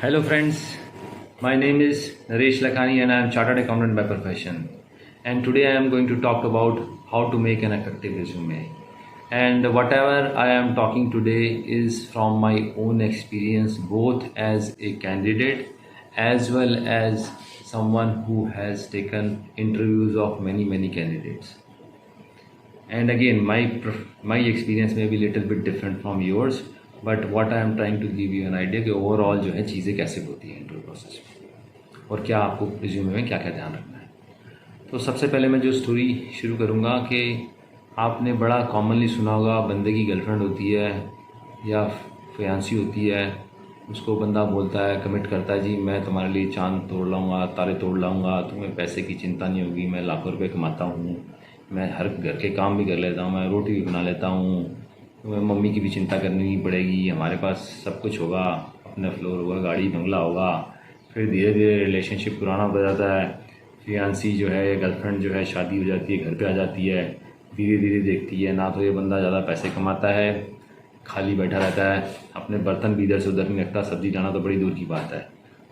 Hello friends, my name is Naresh Lakhani and I am Chartered Accountant by profession. And today I am going to talk about how to make an effective resume. And whatever I am talking today is from my own experience, both as a candidate as well as someone who has taken interviews of many candidates. And again, my experience may be little bit different from yours, but what I am trying to give you an idea कि overall जो है चीज़ें कैसे होती हैं interview process में और क्या आपको रिज्यूमे में क्या क्या ध्यान रखना है। तो सबसे पहले मैं जो स्टोरी शुरू करूँगा कि आपने बड़ा कॉमनली सुना होगा, बंदे की गर्लफ्रेंड होती है या फियांसी होती है, उसको बंदा बोलता है, कमिट करता है, जी मैं तुम्हारे लिए चांद तोड़ लाऊंगा, तारे तोड़ लाऊंगा, तुम्हें पैसे की चिंता नहीं होगी, मैं लाखों रुपए कमाता हूँ, मैं हर घर के काम भी कर लेता हूँ, मैं रोटी भी बना लेता हूँ, तुम्हें मम्मी की भी चिंता करनी नहीं पड़ेगी, हमारे पास सब कुछ होगा, अपना फ्लोर होगा, गाड़ी बंगला होगा। फिर धीरे धीरे रिलेशनशिप पुराना हो जाता है, फियांसी जो है, गर्लफ्रेंड जो है, शादी हो जाती है, घर पे आ जाती है, धीरे धीरे देखती है ना तो ये बंदा ज़्यादा पैसे कमाता है, खाली बैठा रहता है, अपने बर्तन भी इधर से उधर नहीं रखता, सब्जी लाना तो बड़ी दूर की बात है।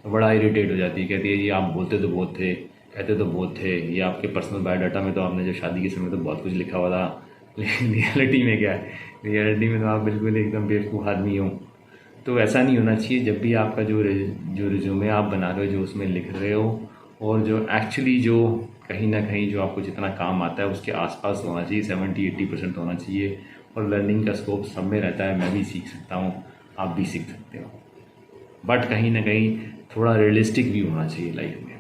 तो बड़ा इरिटेट हो जाती है, कहती है जी आप बोलते तो बहुत थे, कहते तो बहुत थे, ये आपके पर्सनल बायोडाटा में तो आपने जो शादी के समय तो बहुत कुछ लिखा हुआ था, लेकिन रियलिटी में क्या है, रियलिटी में तो आप बिल्कुल एकदम बेवकूफ़ आदमी हो। तो ऐसा नहीं होना चाहिए। जब भी आपका जो रिज्यूमे आप बना रहे हो, जो उसमें लिख रहे हो और जो एक्चुअली जो कहीं ना कहीं जो आपको जितना काम आता है उसके आसपास होना चाहिए, 70-80% होना चाहिए। और लर्निंग का स्कोप सब में रहता है, मैं भी सीख सकता हूँ, आप भी सीख सकते हो, बट कहीं ना कहीं थोड़ा रियलिस्टिक भी होना चाहिए लाइफ में।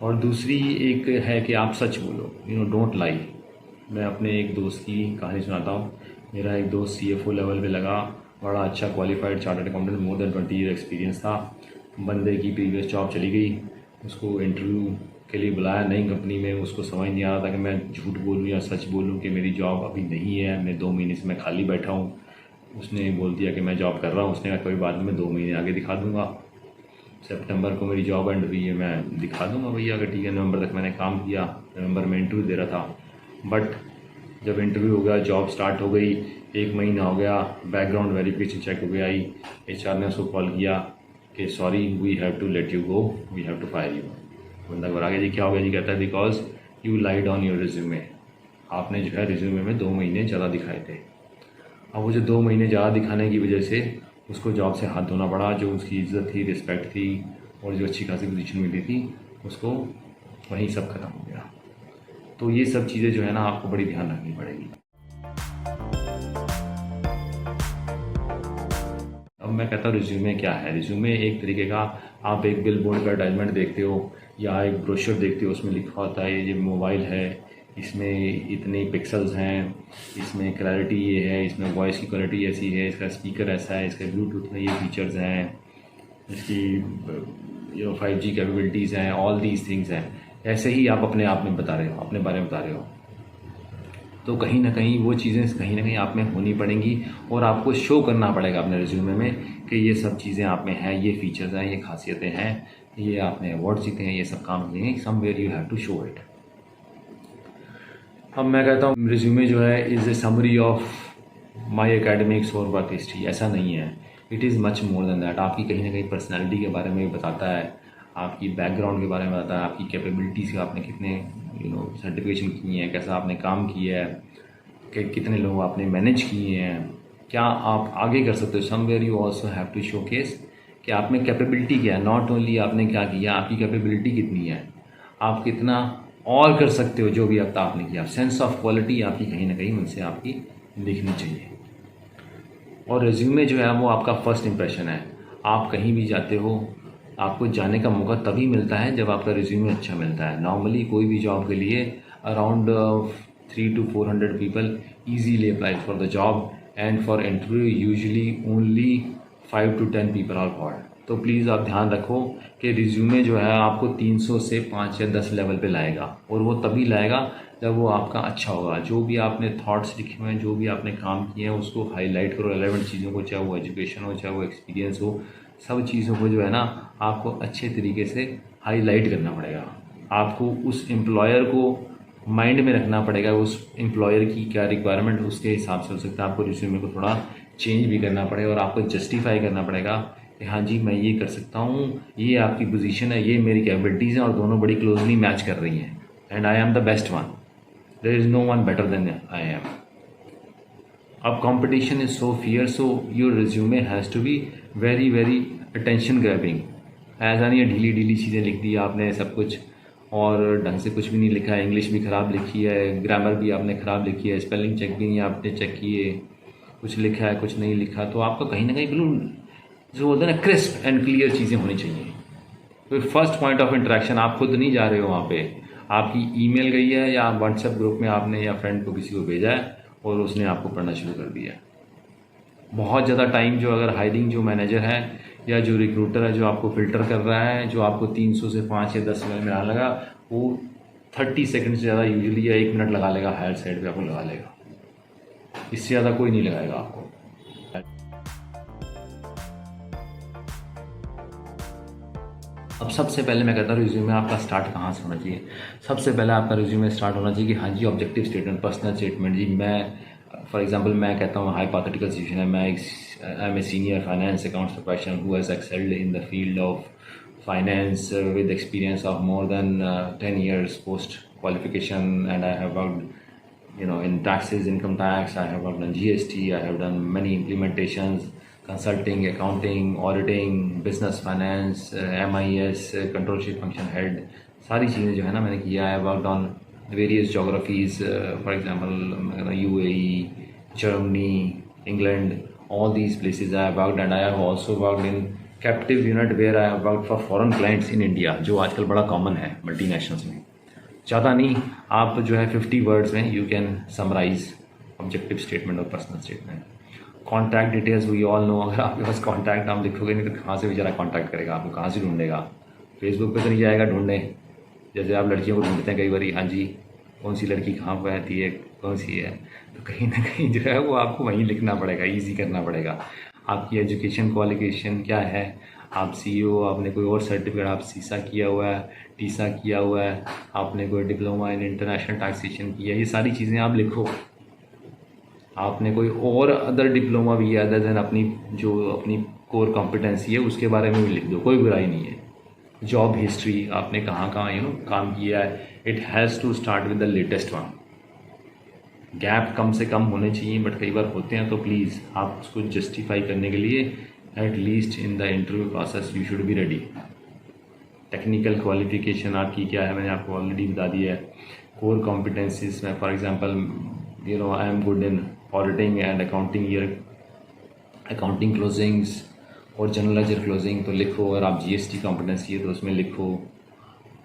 और दूसरी एक है कि आप सच बोलो, डोंट लाई। मैं अपने एक दोस्त की कहानी सुनाता हूँ। मेरा एक दोस्त CFO लेवल पे लगा, बड़ा अच्छा qualified chartered accountant, more than 20 year experience था। बंदे की प्रीवियस जॉब चली गई, उसको इंटरव्यू के लिए बुलाया नई कंपनी में। उसको समझ नहीं आ रहा था कि मैं झूठ बोलूँ या सच बोलूँ कि मेरी जॉब अभी नहीं है, मैं 2 महीने से मैं खाली बैठा हूँ। उसने बोल दिया कि मैं जॉब कर रहा हूँ। उसने कहा कोई बात नहीं, मैं 2 महीने आगे दिखा दूँगा, सितंबर को मेरी जॉब एंड हुई है, मैं दिखा दूँगा भैया अगर ठीक है। नवंबर तक मैंने काम किया, नवंबर में इंटरव्यू दे रहा था। बट जब इंटरव्यू हो गया, जॉब स्टार्ट हो गई, 1 महीना हो गया, बैकग्राउंड वेरिफिकेशन चेक हो गया, HR ने उसको कॉल किया कि sorry we have to let you go, we have to fire you. बंदा घबरा गया, जी क्या हो गया? जी कहता है because you lied on your resume, आपने जो है रिज्यूमे में 2 महीने ज़्यादा दिखाए थे। अब वो जो 2 महीने ज़्यादा दिखाने की वजह से उसको जॉब से हाथ धोना पड़ा। जो उसकी इज्जत थी, रिस्पेक्ट थी और जो अच्छी खासी पोजीशन मिली थी, उसको वहीं सब खत्म हो गया। तो ये सब चीज़ें जो है ना आपको बड़ी ध्यान रखनी पड़ेगी। अब मैं कहता हूँ रिज्यूमे क्या है। रिज्यूमे एक तरीके का, आप एक बिल बोर्ड का एडवर्टाइजमेंट देखते हो या एक ब्रोशर देखते हो, उसमें लिखा होता है ये मोबाइल है, इसमें इतने पिक्सल्स हैं, इसमें क्लैरिटी ये है, इसमें वॉइस की क्वालिटी ऐसी है, इसका स्पीकर ऐसा है, इसका ब्लूटूथ में ये फीचर्स हैं, इसकी 5G कैपेबिलिटीज़ हैं, ऑल दीज थिंग्स हैं। ऐसे ही आप अपने आप में बता रहे हो, अपने बारे में बता रहे हो। तो कहीं ना कहीं वो चीज़ें कहीं ना कहीं आप में होनी पड़ेंगी और आपको शो करना पड़ेगा अपने रिज्यूमे में कि ये सब चीज़ें आप में हैं, ये फीचर्स हैं, ये खासियतें हैं, ये आपने अवार्ड जीते हैं, ये सब काम हुए हैं, somewhere you have to show it. अब मैं कहता हूँ रिज्यूमे जो है is a summary of my academics और वर्क हिस्ट्री। ऐसा नहीं है, it is much more than that. आपकी कहीं ना कहीं पर्सनैलिटी के बारे में बताता है, आपकी बैकग्राउंड के बारे में बताता है, आपकी कैपेबिलिटीज़, आपने कितने सर्टिफिकेशन की हैं, कैसा आपने काम किया है, कि कितने लोग आपने मैनेज किए हैं, क्या आप आगे कर सकते हो। Somewhere you also have to showcase कि आप में कैपेबिलिटी क्या है, नॉट ओनली आपने क्या किया, आपकी कैपेबिलिटी कितनी है, आप कितना और कर सकते हो जो भी अब आपने किया। सेंस ऑफ क्वालिटी आपकी कहीं ना कहीं उनसे आपकी दिखनी चाहिए। और रिज्यूमे जो है वो आपका फर्स्ट इंप्रेशन है। आप कहीं भी जाते हो, आपको जाने का मौका तभी मिलता है जब आपका रिज्यूमे अच्छा मिलता है। नॉर्मली कोई भी जॉब के लिए around 300 to 400 people easily apply for the job and for interview usually only 5 to 10 people are called. तो प्लीज़ आप ध्यान रखो कि रिज्यूमे जो है आपको 300 से 5 या 10 लेवल पे लाएगा, और वो तभी लाएगा जब वो आपका अच्छा होगा। जो भी आपने थॉट्स लिखे हुए हैं, जो भी आपने काम किए हैं, उसको हाईलाइट करो, रेलेवेंट चीज़ों को, चाहे वो एजुकेशन हो, चाहे वो एक्सपीरियंस हो, सब चीज़ों को जो है ना आपको अच्छे तरीके से हाईलाइट करना पड़ेगा। आपको उस एम्प्लॉयर को माइंड में रखना पड़ेगा, उस एम्प्लॉयर की क्या रिक्वायरमेंट उसके हिसाब से हो सकता है आपको रिज्यूमे को थोड़ा चेंज भी करना पड़ेगा और आपको जस्टिफाई करना पड़ेगा कि हाँ जी मैं ये कर सकता हूँ, ये आपकी पोजीशन है, ये मेरी कैपेबिलिटीज़ हैं और दोनों बड़ी क्लोजली मैच कर रही हैं and I am the best one, there is no one better than I am. अब competition is so fierce, so your resume has to be very very attention grabbing. ऐसा नहीं है ढीली ढीली चीज़ें लिख दी आपने सब कुछ और ढंग से कुछ भी नहीं लिखा है, इंग्लिश भी ख़राब लिखी है, ग्रामर भी आपने ख़राब लिखी है, स्पेलिंग चेक भी नहीं आपने चेक किए, कुछ लिखा है कुछ नहीं लिखा, तो आपका कहीं ना कहीं बिल्कुल जो बोलते हैं ना क्रिस्प एंड क्लियर चीज़ें होनी चाहिए। तो फर्स्ट पॉइंट ऑफ इंटरेक्शन आप खुद नहीं जा रहे हो वहाँ पे, आपकी ईमेल गई है या व्हाट्सएप ग्रुप में आपने या फ्रेंड को किसी को भेजा है और उसने आपको पढ़ना शुरू कर दिया। बहुत ज़्यादा टाइम जो अगर हायरिंग जो मैनेजर है या जो रिक्रूटर है जो आपको फ़िल्टर कर रहा है, जो आपको 300 से 5 या 10 मिनट में आने लगा, वो 30 सेकंड से ज़्यादा यूजुअली या 1 मिनट लगा लेगा, हायर साइड पे आपको लगा लेगा, इससे ज़्यादा कोई नहीं लगाएगा आपको। अब सबसे पहले मैं कहता हूँ रिज्यूमे आपका स्टार्ट कहाँ से होना चाहिए। सबसे पहले आपका रिज्यूमे स्टार्ट होना चाहिए कि हाँ जी ऑब्जेक्टिव स्टेटमेंट, पर्सनल स्टेटमेंट। जी मैं फॉर एग्जांपल मैं कहता हूँ हाइपोथेटिकल सिचुएशन है, मैं I am a senior finance accounts professional who has excelled in the field of finance with experience of more than 10 years post qualification, and I have worked in taxes, income tax, I have worked on GST, I have done many implementations, consulting, accounting, auditing, business finance, MIS, controllership function head, सारी चीज़ें जो है ना मैंने किया है। Worked on various geographies, for example UAE, Germany, England, all these places I have worked, and I have also worked in captive unit where I have worked for foreign clients in India, जो आजकल बड़ा common है multinationals में। ज़्यादा नहीं, आप जो है 50 वर्ड्स में you can summarise objective statement और personal statement. Contact details we all know, अगर आपके पास कॉन्टैक्ट आप लिखोगे नहीं तो कहाँ से बेचारा कॉन्टैक्ट करेगा आपको, कहाँ से ढूंढेगा? फेसबुक पे तो नहीं जाएगा ढूंढने, जैसे आप लड़कियों को ढूंढते हैं कई बार, हाँ जी कौन सी लड़की कहाँ पर रहती है, कौन सी है, तो कहीं ना कहीं जो है वो आपको वहीं लिखना पड़ेगा, ईजी करना पड़ेगा। आपकी एजुकेशन क्वालिफिकेशन क्या है, आप CEO, आपने कोई और सर्टिफिकेट, आप सीसा किया हुआ है, टीसा किया हुआ है, आपने कोई डिप्लोमा इन इंटरनेशनल टैक्सेशन किया है, ये सारी चीज़ें आप लिखो। आपने कोई और अदर डिप्लोमा भी है अदर देन अपनी कोर कॉम्पिटेंसी है, उसके बारे में भी लिख दो, कोई बुराई नहीं है। जॉब हिस्ट्री, आपने कहाँ कहाँ काम किया है, it has to start with the latest one. Gap कम से कम होने चाहिए, बट कई बार होते हैं, तो प्लीज़ आप उसको जस्टिफाई करने के लिए at least in the interview process you should be ready. Technical qualification आपकी क्या है मैंने आपको ऑलरेडी बता दिया है। कोर कॉम्पिटेंसीज में for example I am good in auditing and accounting closings और जनरल लेजर क्लोजिंग, तो लिखो। अगर आप GST कॉम्पिटेंसी है तो उसमें लिखो।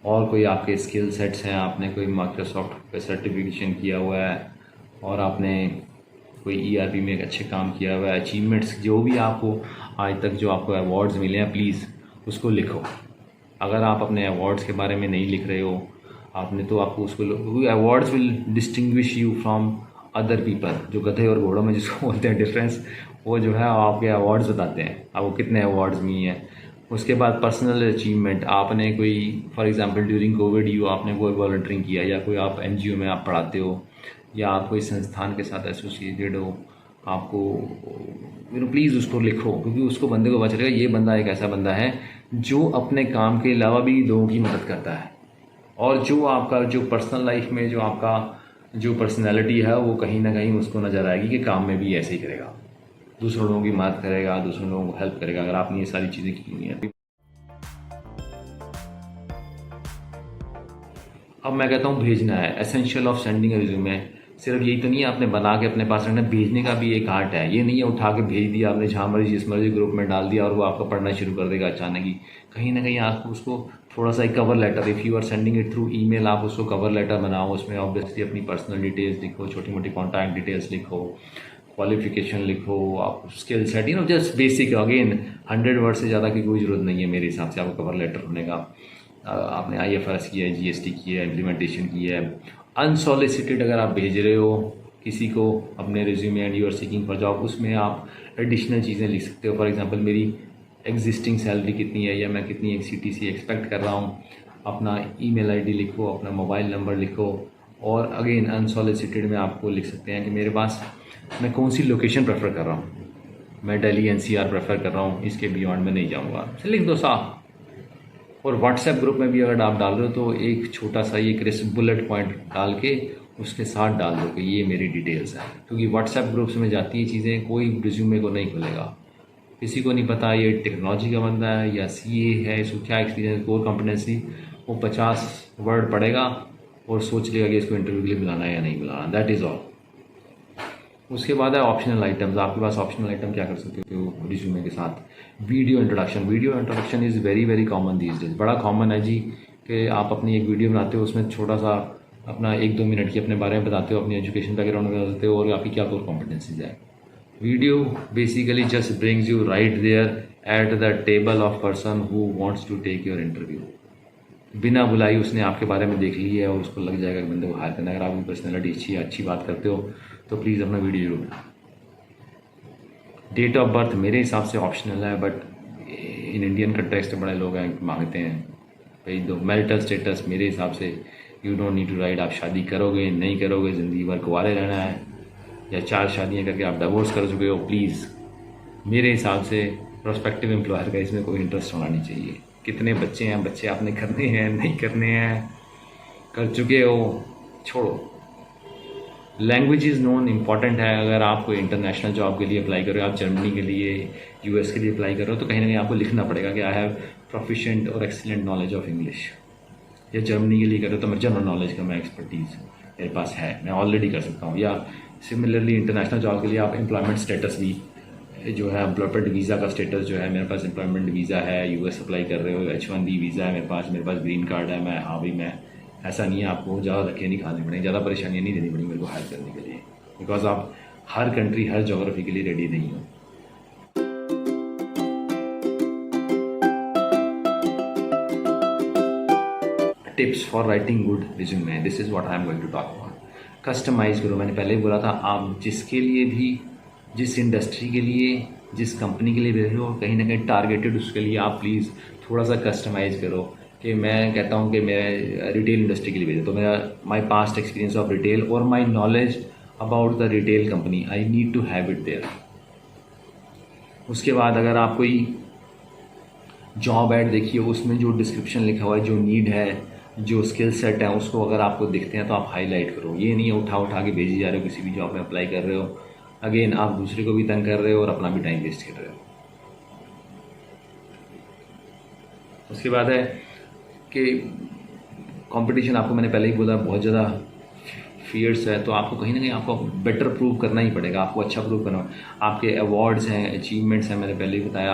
और कोई आपके स्किल सेट्स हैं, आपने कोई माइक्रोसॉफ्ट पे सर्टिफिकेशन किया हुआ है और आपने कोई ERP में एक अच्छे काम किया हुआ है, अचीवमेंट्स जो भी आपको आज तक जो आपको अवार्ड्स मिले हैं, प्लीज़ उसको लिखो। अगर आप अपने अवार्ड्स के बारे में नहीं लिख रहे हो आपने, तो आपको उसको, awards will distinguish you from other people. जो गधे और घोड़ों में जिसको बोलते हैं डिफरेंस, वो जो है आपके अवार्ड्स बताते हैं, आपको कितने अवार्ड्स मिले हैं। उसके बाद पर्सनल अचीवमेंट, आपने कोई फॉर एग्जांपल ड्यूरिंग कोविड आपने कोई वॉलंटियरिंग किया, या कोई आप NGO में आप पढ़ाते हो, या आप कोई संस्थान के साथ एसोसिएटेड हो, आपको प्लीज़ उसको लिखो, क्योंकि उसको बंदे को पता चलेगा ये बंदा एक ऐसा बंदा है जो अपने काम के अलावा भी लोगों की मदद करता है, और जो आपका जो पर्सनल लाइफ में जो आपका जो पर्सनैलिटी है वो कहीं ना कहीं उसको नज़र आएगी कि काम में भी ऐसे ही करेगा, दूसरों लोगों की मदद करेगा, दूसरों लोगों को हेल्प करेगा। अगर आपने ये सारी चीज़ें की हुई हैं, अब मैं कहता हूँ भेजना है। Essential of sending A resume सिर्फ यही तो नहीं है आपने बना के अपने पास रखना, भेजने का भी एक आर्ट है। ये नहीं है उठा के भेज दिया आपने जहाँ मर्जी जिस मर्जी ग्रुप में डाल दिया और वो आपका पढ़ना शुरू कर देगा अचानक ही। कहीं ना कहीं आपको उसको थोड़ा सा एक cover letter, if you are sending it through email, आप उसको कवर लेटर बनाओ। उसमें ऑब्वियसली अपनी पर्सनल डिटेल्स लिखो, छोटी मोटी कॉन्टैक्ट डिटेल्स लिखो, क्वालिफिकेशन लिखो, आप skill set just basic. Again 100 word से ज़्यादा की कोई ज़रूरत नहीं है मेरे हिसाब से आपको कवर लेटर होने का। आपने IFRS किया है, GST किया है, इम्प्लीमेंटेशन किया है। अनसॉलिसिटेड अगर आप भेज रहे हो किसी को अपने resume and you are seeking for job, उसमें आप एडिशनल चीज़ें लिख सकते हो। फॉर एग्जांपल मेरी एग्जिस्टिंग सैलरी कितनी है, या मैं कितनी CTC एक्सपेक्ट कर रहा हूँ, अपना ईमेल ID लिखो, अपना मोबाइल नंबर लिखो। और अगेन अनसॉलिसिटेड में आपको लिख सकते हैं कि मेरे पास मैं कौन सी लोकेशन प्रेफर कर रहा हूँ। मैं दिल्ली एनसीआर प्रेफर कर रहा हूँ, इसके बियॉन्ड में नहीं जाऊँगा, लिख दो साफ। और व्हाट्सएप ग्रुप में भी अगर आप डाल रहे हो तो एक छोटा सा ये क्रिस्प बुलेट पॉइंट डाल के उसके साथ डाल दो कि ये मेरी डिटेल्स हैं, क्योंकि व्हाट्सएप ग्रुप्स में जाती है चीज़ें, कोई रिज्यूमे को नहीं खुलेगा, किसी को नहीं पता ये टेक्नोलॉजी का बंदा है या सीए है, इसको क्या एक्सपीरियंस, कोर कॉम्पिटेंसी, वो 50 वर्ड पढ़ेगा और सोच लेगा कि इसको इंटरव्यू के लिए बुलाना है या नहीं बुलाना, दैट इज़ ऑल। उसके बाद है ऑप्शनल आइटम्स। आपके पास ऑप्शनल आइटम क्या कर सकते हो रिज्यूमे के साथ? Video introduction. Video introduction is very very common these days, बड़ा कॉमन है जी, कि आप अपनी एक वीडियो बनाते हो, उसमें छोटा सा अपना 1-2 मिनट की अपने बारे में बताते हो, अपनी एजुकेशन बैकग्राउंड में बताते हो और आपकी क्या कोर कॉम्पिटेंसीज है। Video basically just brings you right there at the table of person who wants to take your interview. बिना बुलाई उसने आपके बारे में देख ली है और उसको लग जाएगा कि बंदे को हायर करना है। अगर आपकी पर्सनैलिटी अच्छी है, अच्छी बात करते हो, तो प्लीज़ अपना वीडियो जरूर। डेट ऑफ बर्थ मेरे हिसाब से ऑप्शनल है, बट इन इंडियन कंटेक्स्ट बड़े लोग हैं मांगते हैं भाई दो। मैरिटल स्टेटस मेरे हिसाब से you don't need to write. आप शादी करोगे नहीं करोगे, ज़िंदगी भर कुंवारे रहना है, या 4 शादियाँ करके आप डिवोर्स कर चुके हो, प्लीज़ मेरे हिसाब से प्रोस्पेक्टिव एम्प्लॉयर का इसमें कोई इंटरेस्ट होना नहीं चाहिए। कितने बच्चे हैं, बच्चे आपने करने हैं नहीं करने हैं, कर चुके हो, छोड़ो। लैंग्वेज इज़ नोन इम्पॉर्टेंट है। अगर आप कोई इंटरनेशनल जॉब के लिए अप्लाई कर रहे हो, आप जर्मनी के लिए, यूएस के लिए अप्लाई कर रहे हो, तो कहीं ना कहीं आपको लिखना पड़ेगा कि आई हैव प्रोफिशिएंट और एक्सीलेंट नॉलेज ऑफ इंग्लिश। या जर्मनी के लिए कर रहे हो तो मैं जनरल नॉलेज का मैं एक्सपर्टीज़ मेरे पास है, मैं ऑलरेडी कर सकता हूँ। या सिमिलरली इंटरनेशनल जॉब के लिए आप एम्प्लॉयमेंट स्टेटस भी जो है, एम्प्लॉयमेंट वीज़ा का स्टेटस जो है, मेरे पास एम्प्लॉयमेंट वीज़ा है, यूएस अप्लाई कर रहे हो, H1B वीज़ा है मेरे पास ग्रीन कार्ड है, मैं हाँ भाई मैं, ऐसा नहीं है आपको ज़्यादा धक्के नहीं खाने पड़ेंगे, ज़्यादा परेशानियाँ नहीं देनी पड़ेंगी मेरे को हायर करने के लिए, बिकॉज आप हर कंट्री हर जोग्राफी के लिए रेडी नहीं हो। Tips for writing good resume, this is what I am going to talk about. Customise करो। मैंने पहले ही बोला था, आप जिसके लिए भी, जिस इंडस्ट्री के लिए, जिस कंपनी के लिए भेज रहे हो, कहीं ना कहीं टारगेटेड उसके लिए आप प्लीज़ थोड़ा सा कस्टमाइज़ करो। कि मैं कहता हूँ कि मैं रिटेल इंडस्ट्री के लिए भेजा, तो मेरा my past experience of retail और my knowledge about the retail company, I need to have it there. उसके बाद अगर आप कोई जॉब ऐड देखिए, उसमें जो डिस्क्रिप्शन लिखा हुआ है, जो नीड है, जो स्किल सेट है, उसको अगर आपको दिखते हैं तो आप हाईलाइट करो। ये नहीं है उठा के भेजी जा रहे हो, किसी भी जॉब में अप्लाई कर रहे हो, अगेन आप दूसरे को भी तंग कर रहे हो और अपना भी टाइम वेस्ट कर रहे हो। उसके बाद है कि कंपटीशन, आपको मैंने पहले ही बोला बहुत ज़्यादा फियर्स है, तो आपको कहीं ना कहीं आपको बेटर प्रूव करना ही पड़ेगा, आपको अच्छा प्रूव करना। आपके अवार्ड्स हैं, अचीवमेंट्स हैं, मैंने पहले ही बताया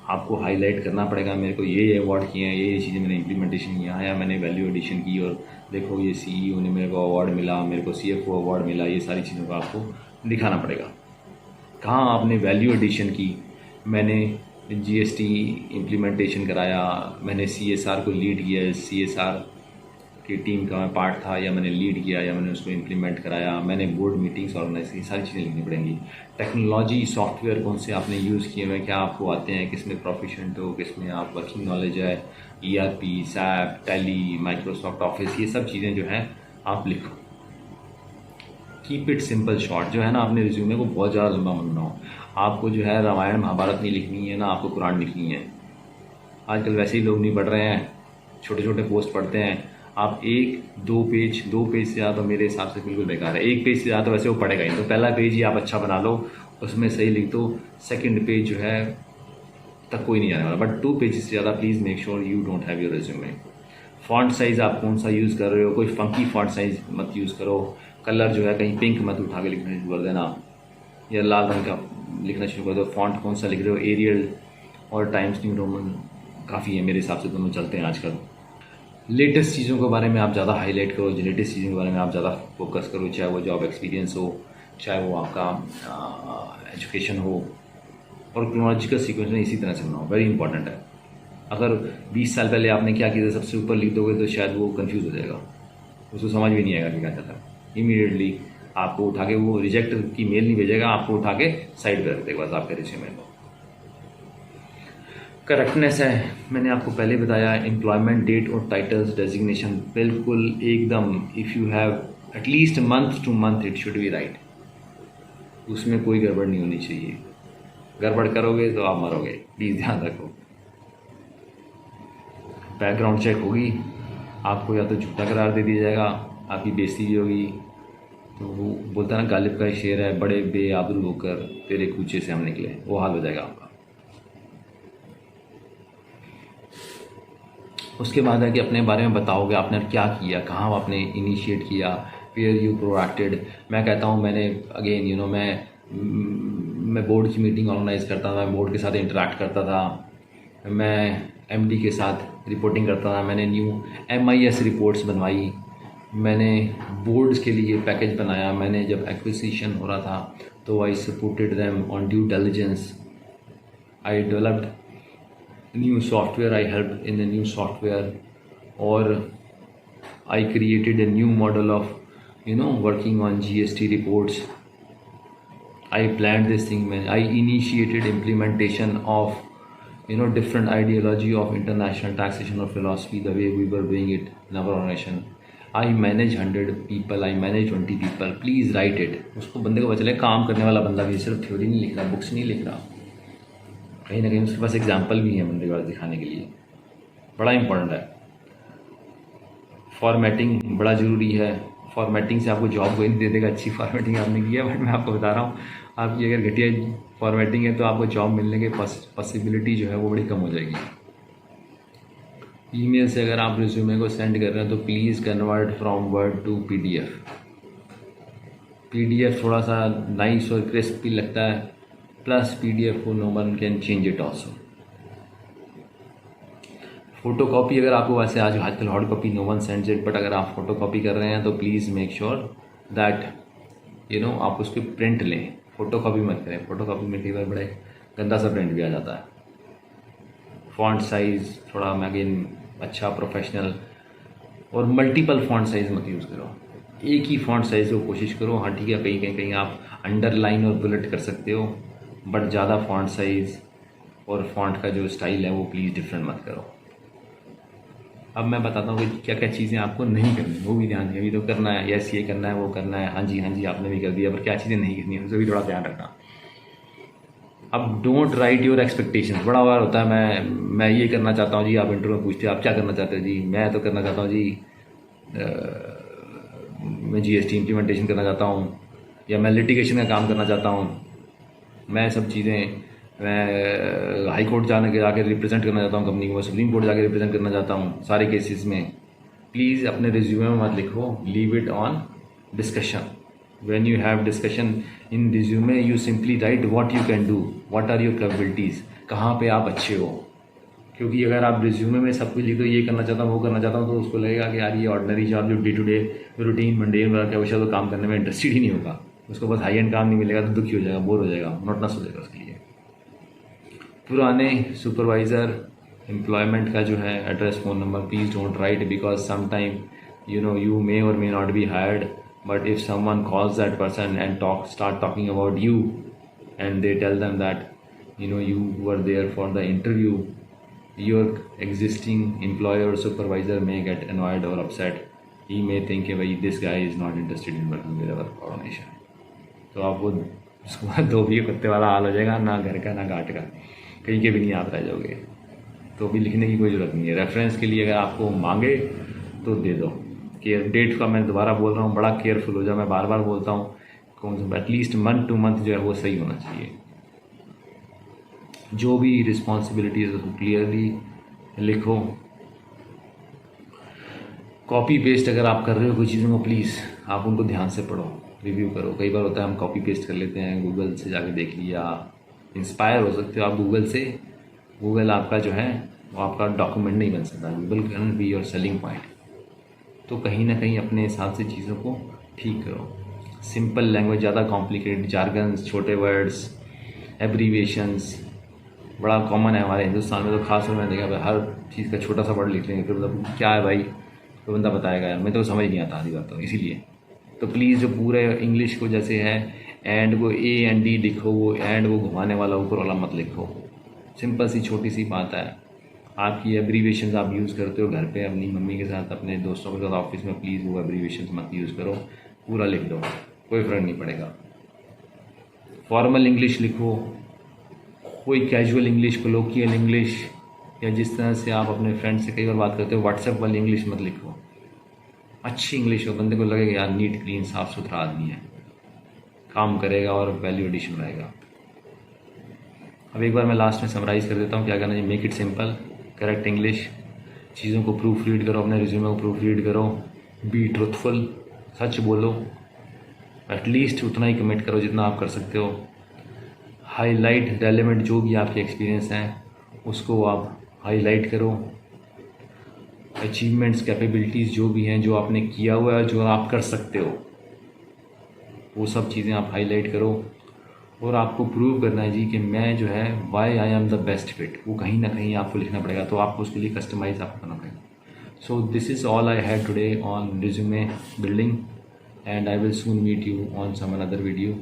आपको हाईलाइट करना पड़ेगा। मेरे को ये अवार्ड किए हैं, ये चीज़ें मैंने इम्प्लीमेंटेशन किया है, या मैंने वैल्यू एडिशन की, और देखो ये CEO ने मेरे को अवार्ड मिला, मेरे को CFO अवार्ड मिला, ये सारी चीज़ों को आपको दिखाना पड़ेगा। कहाँ आपने वैल्यू एडिशन की, मैंने GST इम्प्लीमेंटेशन कराया, मैंने CSR को लीड किया, CSR की टीम का मैं पार्ट था, या मैंने लीड किया, या मैंने उसको इम्प्लीमेंट कराया, मैंने बोर्ड मीटिंग्स ऑर्गेनाइज की, सारी चीज़ें लिखनी पड़ेंगी। टेक्नोलॉजी सॉफ्टवेयर कौन से आपने यूज़ किए हुए, क्या आपको आते हैं, किस में प्रोफिशिएंट हो, किस में आप वर्किंग नॉलेज है, ERP, SAP, tally, Microsoft office, ये सब चीज़ें जो हैं आप लिखो। Keep it simple short. जो है ना, अपने रिज्यूमे को बहुत ज़्यादा लंबा मत बनाओ। आपको जो है रामायण महाभारत नहीं लिखनी है ना, आपको कुरान लिखनी है। आजकल वैसे ही लोग नहीं पढ़ रहे हैं, छोटे छोटे पोस्ट पढ़ते हैं। आप 1-2 पेज, 2 पेज से ज़्यादा तो मेरे हिसाब से बिल्कुल बेकार है। 1 पेज से ज़्यादा तो वैसे वो पढ़ेगा ही, तो पहला पेज ही आप अच्छा बना लो, उसमें सही लिख दो, सेकंड पेज जो है तक कोई नहीं जाने वाला। बट 2 पेज से ज़्यादा please make sure you don't have your resume. Font size आप कौन सा यूज़ कर रहे हो, कोई फंकी फॉन्ट साइज़ मत यूज़ करो। कलर जो है कहीं पिंक मत उठा के लिखना शुरू कर देना, या लाल रंग का लिखना शुरू कर दो। फॉन्ट कौन सा लिख रहे हो, एरियल और टाइम्स न्यू रोमन काफ़ी है मेरे हिसाब से, दोनों चलते हैं आजकल। लेटेस्ट चीज़ों के बारे में आप ज़्यादा हाईलाइट करो, लेटेस्ट चीज़ों के बारे में आप ज़्यादा फोकस करो, चाहे वो जॉब एक्सपीरियंस हो, चाहे वो आपका एजुकेशन हो, और क्रोनोलॉजिकल सीक्वेंस में इसी तरह से बनाओ, वेरी इंपॉर्टेंट है। अगर 20 साल पहले आपने क्या किया सबसे ऊपर लिख दोगे तो शायद वो कंफ्यूज हो जाएगा, उसको समझ भी नहीं आएगा कि क्या चल रहा है। इमीडिएटली आपको उठा के वो रिजेक्ट की मेल नहीं भेजेगा, आपको उठा के साइड पर रख देगा बस आपके रिज्यूमे को। करेक्टनेस है, मैंने आपको पहले बताया, एम्प्लॉयमेंट डेट और टाइटल्स डेजिग्नेशन बिल्कुल एकदम, if you have at least month two month it should be right, उसमें कोई गड़बड़ नहीं होनी चाहिए। गड़बड़ करोगे तो आप मरोगे, प्लीज़ ध्यान रखो। बैकग्राउंड चेक होगी, आपको या तो झूठा करार दे दिया जाएगा, आपकी बेइज्जती भी होगी। तो वो बोलता है ना, गालिब का शेर है, बड़े बेआबरू होकर तेरे कूचे से हम निकले, वो हाल हो जाएगा आपका। उसके बाद है कि अपने बारे में बताओगे, आपने क्या किया, कहाँ आपने इनिशिएट किया, वेयर यू प्रोएक्टेड। मैं कहता हूँ मैंने अगेन मैं बोर्ड की मीटिंग ऑर्गेनाइज करता था, मैं बोर्ड के साथ इंटरेक्ट करता था, मैं एमडी के साथ रिपोर्टिंग करता था, मैंने न्यू MIS रिपोर्ट्स बनवाई, मैंने बोर्ड्स के लिए पैकेज बनाया, मैंने जब एक्विजिशन हो रहा था तो I supported them on due diligence, I developed new software, I helped in the new software, or I created a new model of working on GST reports. I planned this thing, man. I initiated implementation of different ideology of international taxation or philosophy, the way we were doing it in our organization. I manage 100 people, I manage 20 people. Please write it. उसको बंदे को पता चले काम करने वाला बंदा भी, सिर्फ थ्योरी नहीं लिख रहा, बुक्स नहीं लिख रहा, कहीं ना कहीं उसके पास एग्जाम्पल भी है बंदे के पास दिखाने के लिए। बड़ा इंपॉर्टेंट है, फॉर्मेटिंग बड़ा ज़रूरी है। फॉर्मेटिंग से आपको जॉब कोई नहीं दे देगा, अच्छी फॉर्मेटिंग आपने की है, बट मैं आपको बता रहा हूँ आपकी अगर घटिया फॉर्मेटिंग है तो आपको जॉब मिलने की पॉसिबिलिटी जो है वो बड़ी कम हो जाएगी। ईमेल से अगर आप रिज्यूमे को सेंड कर रहे हैं तो please convert from word to PDF थोड़ा सा नाइस और क्रिस्प भी लगता है, प्लस PDF को no one can change it also. Photo copy अगर आपको, वैसे आजकल hard copy no one sends it, but अगर आप फ़ोटो कॉपी कर रहे हैं तो प्लीज़ मेक श्योर दैट आप उसके प्रिंट लें, फ़ोटो कॉपी मत करें। फ़ोटो कॉपी में कई बार बड़े गंदा सा प्रिंट भी आ जाता है। फ़ॉन्ट साइज़ थोड़ा अगेन अच्छा प्रोफेशनल, और मल्टीपल फ़ॉन्ट साइज़ मत यूज़ करो, एक ही फ़ॉन्ट साइज़ को कोशिश करो। हाँ ठीक है, कहीं आप अंडरलाइन और बुलेट कर सकते हो, बट ज़्यादा फ़ॉन्ट साइज़ और फ़ॉन्ट का जो स्टाइल है वो प्लीज़ डिफरेंट मत करो। अब मैं बताता हूँ कि क्या क्या चीज़ें आपको नहीं करनी, वो भी ध्यान दें। अभी तो करना है, यस ये करना है, वो करना है, हाँ जी आपने भी कर दिया, पर क्या चीज़ें नहीं करनी है उसे भी थोड़ा ध्यान रखना। अब डोंट राइट योर एक्सपेक्टेशंस। बड़ा बार होता है मैं ये करना चाहता हूँ जी, आप इंटरव्यू में पूछते हैं आप क्या करना चाहते हो जी, मैं तो करना चाहता हूँ जी मैं GST इम्प्लीमेंटेशन करना चाहता हूँ, या मैं लिटिगेशन का काम करना चाहता हूँ, मैं सब चीज़ें, मैं हाई कोर्ट जाके रिप्रेजेंट करना चाहता हूँ कंपनी को, मैं सुप्रीम कोर्ट जाके रिप्रेजेंट करना चाहता हूँ सारे केसेस में। प्लीज़ अपने रिज्यूमे में मत लिखो, leave it on discussion. When you have discussion in resume you simply write what you can do, what are your capabilities, कहाँ पे आप अच्छे हो। क्योंकि अगर आप रिज्यूमे में सब कुछ लिख दो, ये करना चाहता हूँ वो करना चाहता हूँ, तो उसको लगेगा कि यार ये ऑर्डिनरी जॉब जो day to day routine mundane work है वो शायद काम करने में इंटरेस्टेड ही नहीं होगा, उसको बस हाई एंड काम नहीं मिलेगा तो दुखी हो जाएगा, बोर हो जाएगा, मोनोटोनस हो जाएगा उसके लिए। पुराने सुपरवाइज़र एम्प्लॉयमेंट का जो है address, phone number please don't write, because sometime you may or may not be hired, but if someone calls that person and start talking about you, and they tell them that you were there for the interview, your existing employer or supervisor may get annoyed or upset. He may think कि भाई this guy is not interested in working with our organization. तो आपको उसको धोबी के कुत्ते वाला हाल हो जाएगा, ना घर का ना घाट का, कहीं के भी नहीं आप रह जाओगे। तो भी लिखने की कोई ज़रूरत नहीं है। रेफरेंस के लिए अगर आपको मांगे तो दे दो। केयर डेट का मैं दोबारा बोल रहा हूँ, बड़ा केयरफुल हो जाओ, मैं बार बार बोलता हूँ, कौन सा एटलीस्ट मंथ टू मंथ जो है वो सही होना चाहिए। जो भी रिस्पॉन्सिबिलिटीज़ है उसको क्लियरली लिखो। कॉपी पेस्ट अगर आप कर रहे हो कोई चीज़ों को, प्लीज़ आप उनको ध्यान से पढ़ो, रिव्यू करो। कई बार होता है हम कॉपी पेस्ट कर लेते हैं, गूगल से जाके देख लिया, इंस्पायर हो सकते हो आप गूगल से। गूगल आपका जो है वो आपका डॉक्यूमेंट नहीं बन सकता, Google can be your selling point. तो कहीं ना कहीं अपने हिसाब से चीज़ों को ठीक करो। सिंपल लैंग्वेज, ज़्यादा कॉम्प्लिकेटेड जार्गन्स, छोटे वर्ड्स, एब्रीविएशंस बड़ा कॉमन है हमारे हिंदुस्तान में। तो खास तौर में देखा भाई हर चीज़ का छोटा सा वर्ड लिख लेंगे, फिर मतलब क्या है भाई, तो बंदा बताएगा यार मैं तो समझ नहीं आता आधी बात। तो इसीलिए तो प्लीज़ जो पूरे इंग्लिश को जैसे है एंड को AND लिखो, वो एंड वो घुमाने वाला ऊपर वाला मत लिखो। सिंपल सी छोटी सी बात है। आपकी एब्रीविएशंस आप यूज़ करते हो घर पे अपनी मम्मी के साथ, अपने दोस्तों के साथ, ऑफिस में, प्लीज़ वो एब्रीविएशंस मत यूज़ करो, पूरा लिख दो, कोई फ़र्क नहीं पड़ेगा। फॉर्मल इंग्लिश लिखो, कोई कैजुअल इंग्लिश, कोलोकियल इंग्लिश, या जिस तरह से आप अपने फ्रेंड से कई बार बात करते हो व्हाट्सएप वाली इंग्लिश मत लिखो। अच्छी इंग्लिश हो, बंदे को लगेगा यार नीट क्लीन साफ़ सुथरा आदमी है, काम करेगा और वैल्यू एडिशन लाएगा। अब एक बार मैं लास्ट में समराइज़ कर देता हूँ क्या करना चाहिए। Make it simple, correct English, चीज़ों को प्रूफ रीड करो, अपने रिज्यूमे को प्रूफ रीड करो, बी ट्रुथफुल, सच बोलो, एटलीस्ट उतना ही कमिट करो जितना आप कर सकते हो। हाईलाइट रेलेवेंट जो भी आपके एक्सपीरियंस हैं उसको आप हाईलाइट करो। अचीवमेंट्स, कैपेबिलिटीज़ जो भी हैं, जो आपने किया हुआ है, जो आप कर सकते हो, वो सब चीज़ें आप हाईलाइट करो। और आपको प्रूव करना है जी कि मैं जो है why I am the best fit, वो कहीं ना कहीं आपको लिखना पड़ेगा। तो आपको उसके लिए कस्टमाइज आपको करना पड़ेगा। So this is all I had today on resume building, and I will soon meet you on some another video.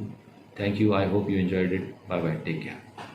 Thank you. I hope you enjoyed it. Bye bye. Take care.